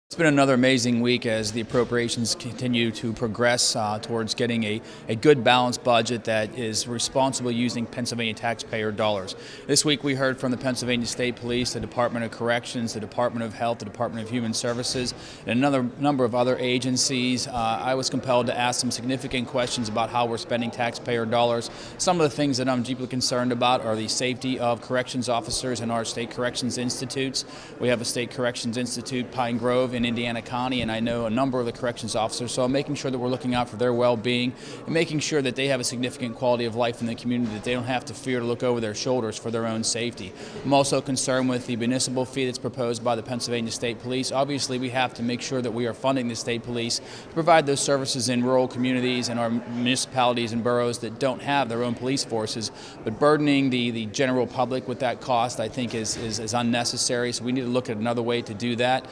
It's been another amazing week as the appropriations continue to progress towards getting a good balanced budget that is responsible using Pennsylvania taxpayer dollars. This week we heard from the Pennsylvania State Police, the Department of Corrections, the Department of Health, the Department of Human Services, and another number of other agencies. I was compelled to ask some significant questions about how we're spending taxpayer dollars. Some of the things that I'm deeply concerned about are the safety of corrections officers in our state corrections institutes. We have a state corrections institute, Pine Grove, in Indiana County, and I know a number of the corrections officers, so I'm making sure that we're looking out for their well-being and making sure that they have a significant quality of life in the community, that they don't have to fear to look over their shoulders for their own safety. I'm also concerned with the municipal fee that's proposed by the Pennsylvania State Police. Obviously, we have to make sure that we are funding the state police to provide those services in rural communities and our municipalities and boroughs that don't have their own police forces, but burdening the general public with that cost I think is unnecessary, so we need to look at another way to do that.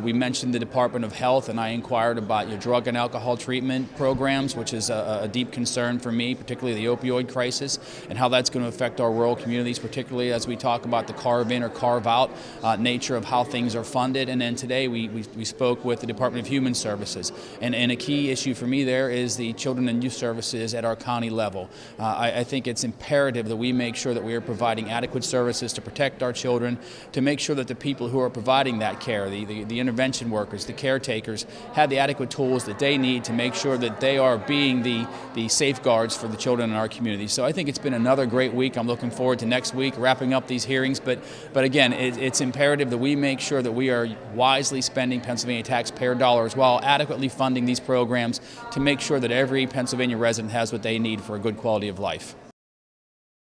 We mentioned the Department of Health, and I inquired about your drug and alcohol treatment programs, which is a deep concern for me, particularly the opioid crisis and how that's going to affect our rural communities, particularly as we talk about the carve-in or carve-out nature of how things are funded. And then today we spoke with the Department of Human Services, and a key issue for me there is the children and youth services at our county level. I think it's imperative that we make sure that we are providing adequate services to protect our children, to make sure that the people who are providing that care, the intervention workers, the caretakers, have the adequate tools that they need to make sure that they are being the safeguards for the children in our community. So I think it's been another great week. I'm looking forward to next week wrapping up these hearings, but again, it's imperative that we make sure that we are wisely spending Pennsylvania taxpayer dollars while adequately funding these programs to make sure that every Pennsylvania resident has what they need for a good quality of life.